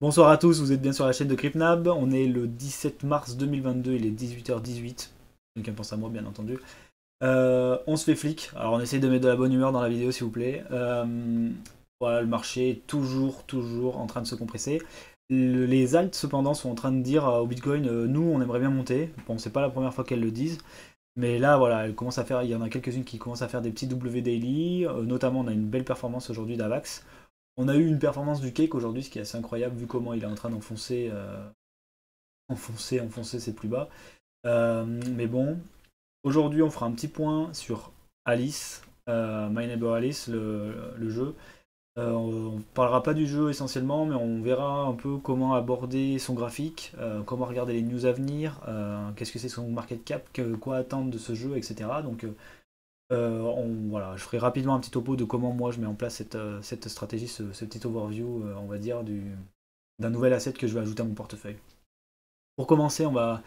Bonsoir à tous, vous êtes bien sur la chaîne de CryptNab. On est le 17 mars 2022, il est 18h18. Quelqu'un pense à moi, bien entendu. On se fait flic. Alors, on essaie de mettre de la bonne humeur dans la vidéo, s'il vous plaît. Voilà, le marché est toujours en train de se compresser. Les alts, cependant, sont en train de dire au Bitcoin, nous, on aimerait bien monter. Bon, c'est pas la première fois qu'elles le disent. Mais là, voilà, elles commencent à faire, il y en a quelques-unes qui commencent à faire des petits W daily. Notamment, on a une belle performance aujourd'hui d'Avax. On a eu une performance du cake aujourd'hui, ce qui est assez incroyable vu comment il est en train d'enfoncer, enfoncer ses plus bas. Mais bon, aujourd'hui on fera un petit point sur Alice, My Neighbor Alice, le jeu. On parlera pas du jeu essentiellement, mais on verra un peu comment aborder son graphique, comment regarder les news à venir, qu'est-ce que c'est son market cap, quoi attendre de ce jeu, etc. Donc voilà, je ferai rapidement un petit topo de comment moi je mets en place cette stratégie, ce petit overview, on va dire, d'un nouvel asset que je vais ajouter à mon portefeuille. Pour commencer, on va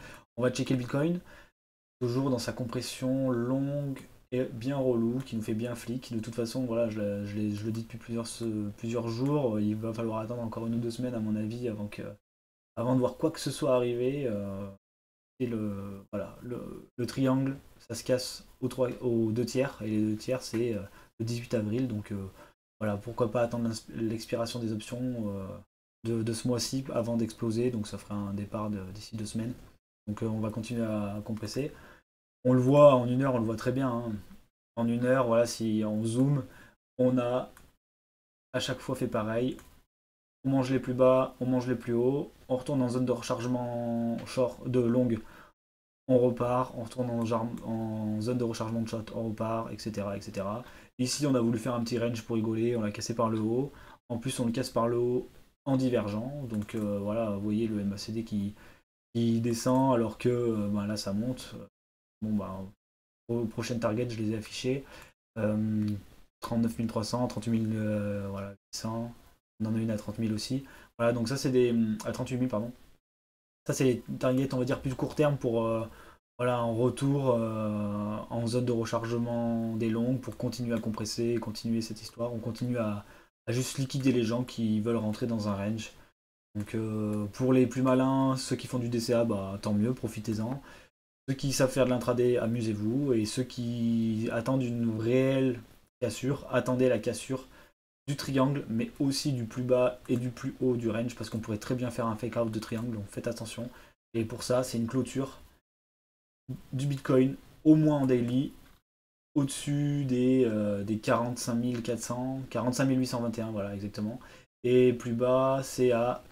checker le Bitcoin, toujours dans sa compression longue et bien relou, qui nous fait bien flic. De toute façon, voilà, je le dis depuis plusieurs jours, il va falloir attendre encore 1 ou 2 semaines à mon avis avant de voir quoi que ce soit arriver. Et voilà, le triangle, ça se casse aux 2 tiers, et les 2 tiers, c'est le 18 avril. Donc voilà, pourquoi pas attendre l'expiration des options de ce mois-ci avant d'exploser. Donc ça fera un départ d'ici 2 semaines. Donc on va continuer à compresser. On le voit en 1 heure, on le voit très bien, hein. En 1 heure, voilà, si on zoom, on a à chaque fois fait pareil. On mange les plus bas, on mange les plus hauts, on retourne en zone de rechargement short, de longue, on repart, on retourne en zone de rechargement de shot, on repart, etc., etc. Ici, on a voulu faire un petit range pour rigoler, on l'a cassé par le haut. En plus, on le casse par le haut en divergent. Donc voilà, vous voyez le MACD qui descend alors que ben, là, ça monte. Bon, bah, aux prochaines targets, je les ai affichés. 39 300, 38 000, voilà, 800. On en a une à 30 000 aussi. Voilà, donc ça, c'est des. À 38 000, pardon. Ça, c'est les targets, on va dire, plus court terme pour voilà, un retour en zone de rechargement des longues pour continuer à compresser, continuer cette histoire. On continue à juste liquider les gens qui veulent rentrer dans un range. Donc pour les plus malins, ceux qui font du DCA, bah, tant mieux, profitez-en. Ceux qui savent faire de l'intraday, amusez-vous. Et ceux qui attendent une réelle cassure, attendez la cassure du triangle, mais aussi du plus bas et du plus haut du range, parce qu'on pourrait très bien faire un fake out de triangle, donc faites attention. Et pour ça, c'est une clôture du Bitcoin, au moins en daily, au-dessus des 45 400, 45 821, voilà, exactement. Et plus bas, c'est à.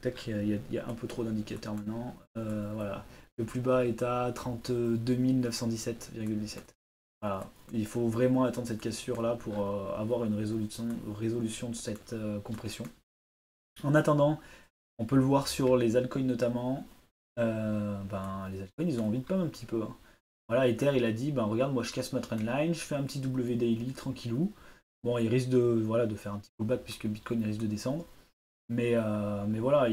Tac, il y a un peu trop d'indicateurs maintenant. Voilà. Le plus bas est à 32 917,17. Voilà. Il faut vraiment attendre cette cassure-là pour avoir une résolution de cette compression. En attendant, on peut le voir sur les altcoins notamment. Ben, les altcoins, ils ont envie de pump un petit peu, hein. Voilà, Ether, il a dit, ben regarde, moi je casse ma trendline, je fais un petit W daily tranquillou. Bon, il risque voilà, de faire un petit pullback puisque Bitcoin risque de descendre. Mais voilà,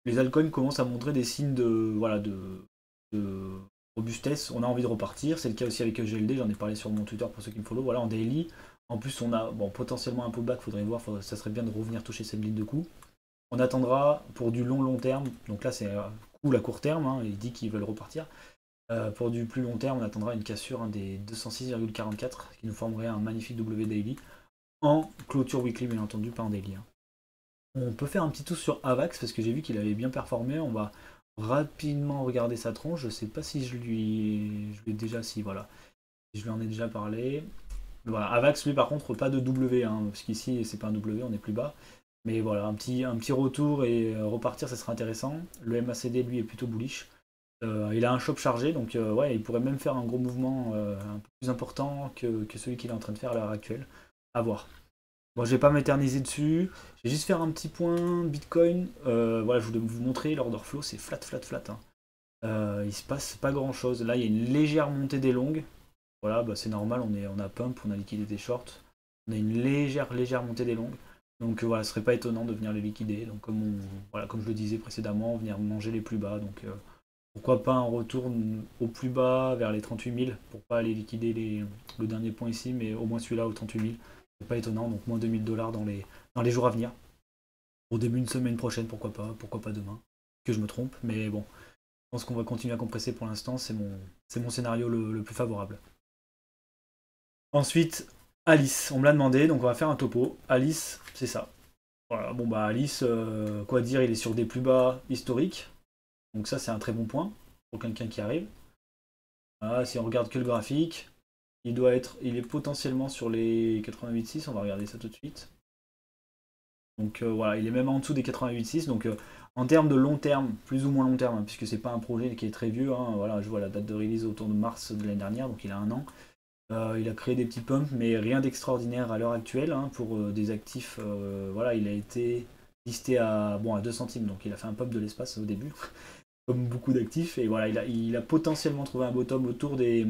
les altcoins commencent à montrer des signes voilà, de robustesse. On a envie de repartir. C'est le cas aussi avec EGLD, j'en ai parlé sur mon Twitter pour ceux qui me follow. Voilà, en daily. En plus, on a bon, potentiellement un pullback, faudrait voir, ça serait bien de revenir toucher cette ligne de coup. On attendra pour du long terme. Donc là, c'est cool à court terme, hein, il dit qu'ils veulent repartir. Pour du plus long terme, on attendra une cassure des 206,44 qui nous formerait un magnifique W daily en clôture weekly, bien entendu, pas en daily, hein. On peut faire un petit tour sur Avax parce que j'ai vu qu'il avait bien performé. On va rapidement regarder sa tronche. Je sais pas si je lui ai déjà, si voilà, je lui en ai déjà parlé. Voilà, Avax lui par contre pas de W, hein, parce qu'ici c'est pas un W, on est plus bas. Mais voilà, un petit retour et repartir, ça serait intéressant. Le MACD lui est plutôt bullish. Il a un shop chargé, donc ouais, il pourrait même faire un gros mouvement un peu plus important que celui qu'il est en train de faire à l'heure actuelle. À voir. Bon, je vais pas m'éterniser dessus. Je vais juste faire un petit point Bitcoin. Voilà, je voulais vous montrer l'order flow, c'est flat, flat, flat, hein. Il se passe pas grand chose. Là, il y a une légère montée des longues. Voilà, bah, c'est normal, on a pump, on a liquidé des shorts. On a une légère montée des longues. Donc voilà, ce serait pas étonnant de venir les liquider. Donc voilà, comme je le disais précédemment, venir manger les plus bas. Donc pourquoi pas un retour au plus bas vers les 38 000 pour pas aller liquider le dernier point ici, mais au moins celui-là au 38 000. C'est pas étonnant, donc moins 2 000 $ dans les jours à venir. Au début de semaine prochaine, pourquoi pas demain. Que je me trompe, mais bon, je pense qu'on va continuer à compresser pour l'instant, c'est mon scénario le plus favorable. Ensuite, Alice, on me l'a demandé, donc on va faire un topo. Alice, c'est ça. Voilà, bon bah Alice, quoi dire, il est sur des plus bas historiques, donc ça c'est un très bon point pour quelqu'un qui arrive. Voilà, si on regarde que le graphique, il est potentiellement sur les 88.6, on va regarder ça tout de suite. Donc voilà, il est même en dessous des 88.6, donc en termes de long terme, plus ou moins long terme, hein, puisque c'est pas un projet qui est très vieux, hein, voilà, je vois la date de release autour de mars de l'année dernière, donc il a un an. Il a créé des petits pumps, mais rien d'extraordinaire à l'heure actuelle, hein, pour des actifs. Voilà, il a été listé à 2 centimes, donc il a fait un pump de l'espace au début, comme beaucoup d'actifs, et voilà, il a potentiellement trouvé un bottom autour des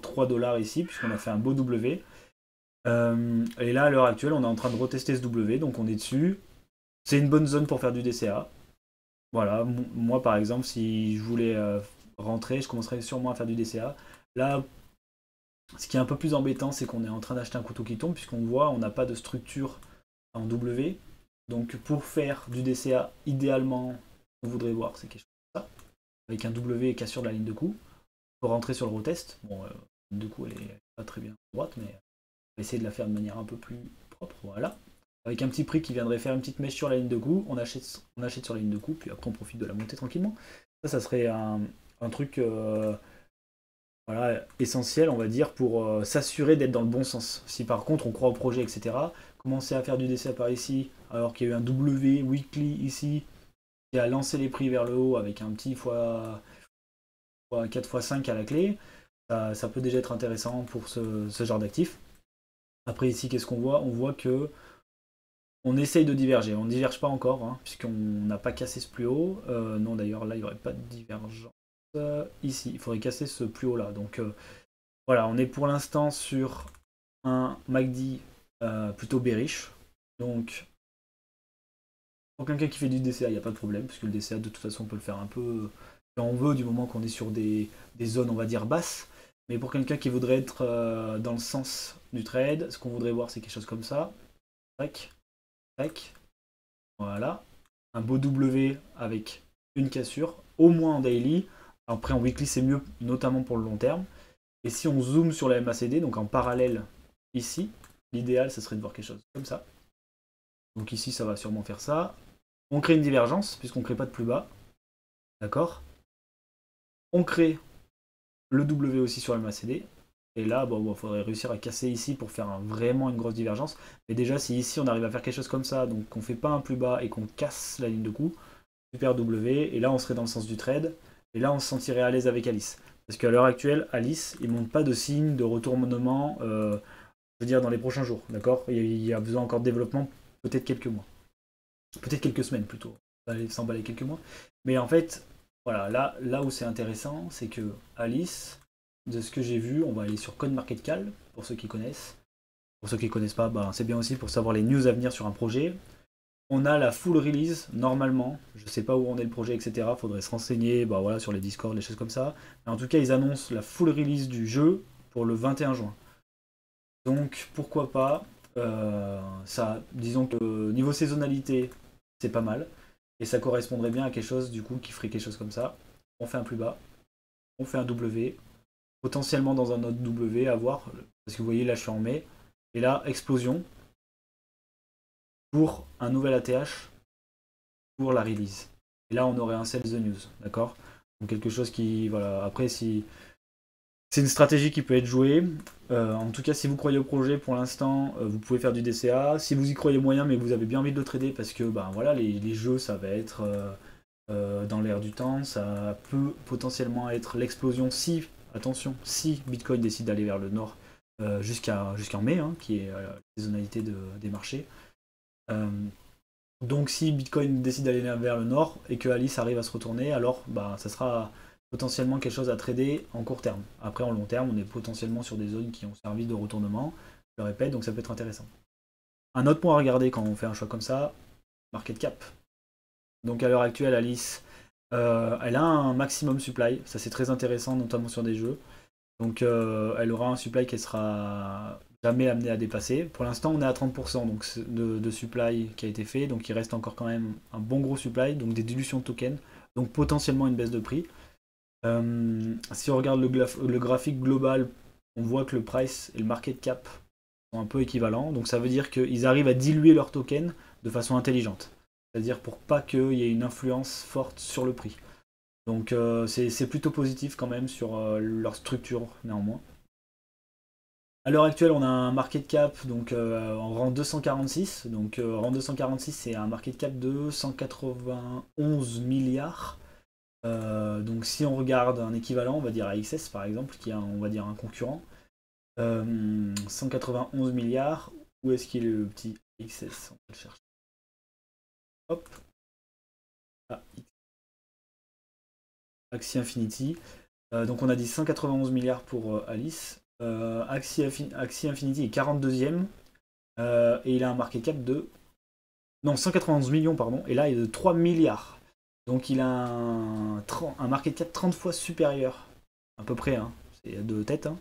3 dollars ici, puisqu'on a fait un beau W. Et là, à l'heure actuelle, on est en train de retester ce W, donc on est dessus. C'est une bonne zone pour faire du DCA. Voilà, moi par exemple, si je voulais rentrer, je commencerais sûrement à faire du DCA. Là, ce qui est un peu plus embêtant, c'est qu'on est en train d'acheter un couteau qui tombe, puisqu'on voit, on n'a pas de structure en W. Donc pour faire du DCA, idéalement, on voudrait voir, c'est quelque chose comme ça, avec un W et cassure de la ligne de coup. Pour rentrer sur le retest, bon, la ligne de coup, elle est pas très bien droite, mais on va essayer de la faire de manière un peu plus propre, voilà. Avec un petit prix qui viendrait faire une petite mèche sur la ligne de coup, on achète sur la ligne de coup, puis après on profite de la montée tranquillement. Ça serait un truc voilà, essentiel, on va dire, pour s'assurer d'être dans le bon sens. Si par contre on croit au projet, etc., commencer à faire du DCA par ici, alors qu'il y a eu un W weekly ici, qui a lancé les prix vers le haut avec un petit x4 x5 à la clé, ça peut déjà être intéressant pour ce genre d'actif. Après ici, qu'est-ce qu'on voit? On voit que on essaye de diverger. On ne diverge pas encore, hein, puisqu'on n'a pas cassé ce plus haut. Non, d'ailleurs, là, il n'y aurait pas de divergence. Ici, il faudrait casser ce plus haut là. Donc voilà, on est pour l'instant sur un MACD plutôt bearish. Donc, pour quelqu'un qui fait du DCA, il n'y a pas de problème, puisque le DCA, de toute façon, on peut le faire un peu quand on veut, du moment qu'on est sur des zones, on va dire, basses. Mais pour quelqu'un qui voudrait être dans le sens du trade, ce qu'on voudrait voir, c'est quelque chose comme ça. Tac, tac. Voilà. Un beau W avec une cassure, au moins en daily. Après, en weekly, c'est mieux, notamment pour le long terme. Et si on zoome sur la MACD, donc en parallèle ici, l'idéal, ce serait de voir quelque chose comme ça. Donc ici, ça va sûrement faire ça. On crée une divergence, puisqu'on ne crée pas de plus bas. D'accord? On crée le W aussi sur la MACD. Et là, il faudrait réussir à casser ici pour faire vraiment une grosse divergence. Mais déjà, si ici, on arrive à faire quelque chose comme ça, donc qu'on ne fait pas un plus bas et qu'on casse la ligne de coup, super W. Et là, on serait dans le sens du trade. Et là, on se sentirait à l'aise avec Alice. Parce qu'à l'heure actuelle, Alice, il ne montre pas de signe de retournement, je veux dire, dans les prochains jours. D'accord? Il y a besoin encore de développement, peut-être quelques mois. Peut-être quelques semaines plutôt. S'emballer quelques mois. Mais en fait, voilà, là où c'est intéressant, c'est que Alice, de ce que j'ai vu, on va aller sur CoinMarketCal, pour ceux qui connaissent. Pour ceux qui ne connaissent pas, c'est bien aussi pour savoir les news à venir sur un projet. On a la full release, normalement. Je ne sais pas où on est le projet, etc. Faudrait se renseigner voilà, sur les Discord, les choses comme ça. Mais en tout cas, ils annoncent la full release du jeu pour le 21 juin. Donc, pourquoi pas. Ça, disons que niveau saisonnalité, c'est pas mal. Et ça correspondrait bien à quelque chose, du coup, qui ferait quelque chose comme ça. On fait un plus bas. On fait un W. Potentiellement dans un autre W, à voir. Parce que vous voyez, là, je suis en mai. Et là, explosion. Pour un nouvel ATH pour la release. Et là, on aurait un sell the news, d'accord? Donc quelque chose qui, voilà, après, si c'est une stratégie qui peut être jouée. En tout cas, si vous croyez au projet, pour l'instant, vous pouvez faire du DCA. Si vous y croyez moyen, mais que vous avez bien envie de le trader, parce que, voilà, les jeux, ça va être dans l'air du temps, ça peut potentiellement être l'explosion si, attention, si Bitcoin décide d'aller vers le nord jusqu'en mai, hein, qui est la saisonnalité des marchés. Donc si Bitcoin décide d'aller vers le nord et que Alice arrive à se retourner, alors ça sera potentiellement quelque chose à trader en court terme. Après en long terme, on est potentiellement sur des zones qui ont servi de retournement, je le répète, donc ça peut être intéressant. Un autre point à regarder quand on fait un choix comme ça, market cap. Donc à l'heure actuelle, Alice, elle a un maximum supply, ça c'est très intéressant, notamment sur des jeux. Donc elle aura un supply qui sera jamais amené à dépasser. Pour l'instant, on est à 30% donc, de supply qui a été fait, donc il reste encore quand même un bon gros supply, donc des dilutions de tokens, donc potentiellement une baisse de prix. Si on regarde le graphique global, on voit que le price et le market cap sont un peu équivalents, donc ça veut dire qu'ils arrivent à diluer leurs tokens de façon intelligente, c'est-à-dire pour pas qu'il y ait une influence forte sur le prix. Donc c'est plutôt positif quand même sur leur structure néanmoins. À l'heure actuelle, on a un market cap donc, en rang 246. Donc rang 246, c'est un market cap de 191 milliards. Donc si on regarde un équivalent, on va dire AXS par exemple, qui est on va dire un concurrent, 191 milliards, où est-ce qu'il est le petit AXS? On va le chercher. Hop. Ah, Axie Infinity. Donc on a dit 191 milliards pour Alice. Axie Infinity est 42e. Et il a un market cap de... Non, 191 millions, pardon. Et là, il est de 3 milliards. Donc il a un market cap 30 fois supérieur, à peu près, hein, c'est de tête, hein,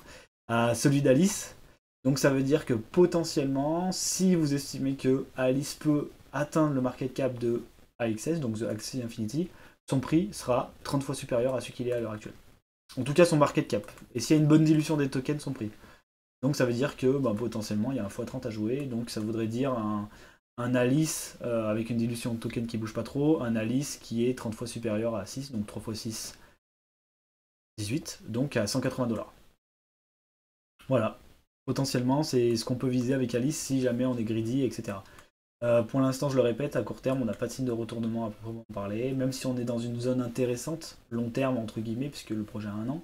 à celui d'Alice. Donc ça veut dire que potentiellement, si vous estimez que Alice peut atteindre le market cap de AXS, donc The Axie Infinity, son prix sera 30 fois supérieur à ce qu'il est à l'heure actuelle. En tout cas, son market cap. Et s'il y a une bonne dilution des tokens, son prix. Donc ça veut dire que potentiellement, il y a un x30 à jouer. Donc ça voudrait dire un Alice avec une dilution de token qui bouge pas trop, un Alice qui est 30 fois supérieur à 6, donc 3 x 6, 18, donc à 180 $. Voilà. Potentiellement, c'est ce qu'on peut viser avec Alice si jamais on est greedy, etc. Pour l'instant, je le répète, à court terme, on n'a pas de signe de retournement à proprement parler, même si on est dans une zone intéressante, long terme entre guillemets, puisque le projet a 1 an,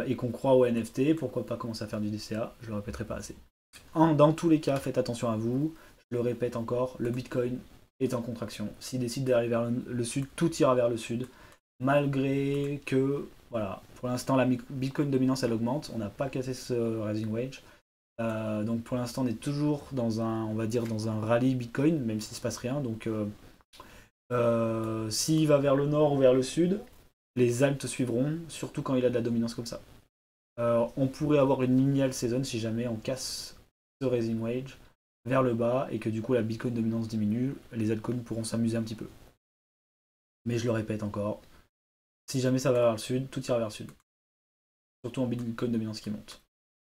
et qu'on croit au NFT, pourquoi pas commencer à faire du DCA, je le répéterai pas assez. Dans tous les cas, faites attention à vous, je le répète encore, le Bitcoin est en contraction. S'il décide d'aller vers le sud, tout ira vers le sud, malgré que, voilà, pour l'instant la Bitcoin dominance elle augmente, on n'a pas cassé ce rising wage. Donc pour l'instant on est toujours dans un, on va dire dans un rallye Bitcoin, même s'il ne se passe rien. Donc s'il va vers le nord ou vers le sud, les alts suivront, surtout quand il a de la dominance comme ça. On pourrait avoir une lineal season si jamais on casse ce rising wage vers le bas et que du coup la Bitcoin dominance diminue, les altcoins pourront s'amuser un petit peu. Mais je le répète encore, si jamais ça va vers le sud, tout ira vers le sud. Surtout en Bitcoin dominance qui monte.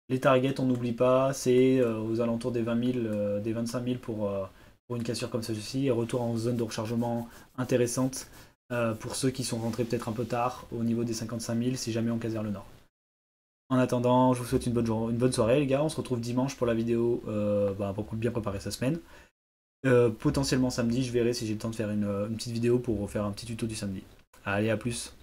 Les targets, on n'oublie pas, c'est aux alentours des 20 000, des 25 000 pour une cassure comme celle-ci, et retour en zone de rechargement intéressante pour ceux qui sont rentrés peut-être un peu tard au niveau des 55 000 si jamais on casse vers le nord. En attendant, je vous souhaite une bonne soirée les gars, on se retrouve dimanche pour la vidéo pour bien préparer sa semaine. Potentiellement samedi, je verrai si j'ai le temps de faire une petite vidéo pour faire un petit tuto du samedi. Allez, à plus.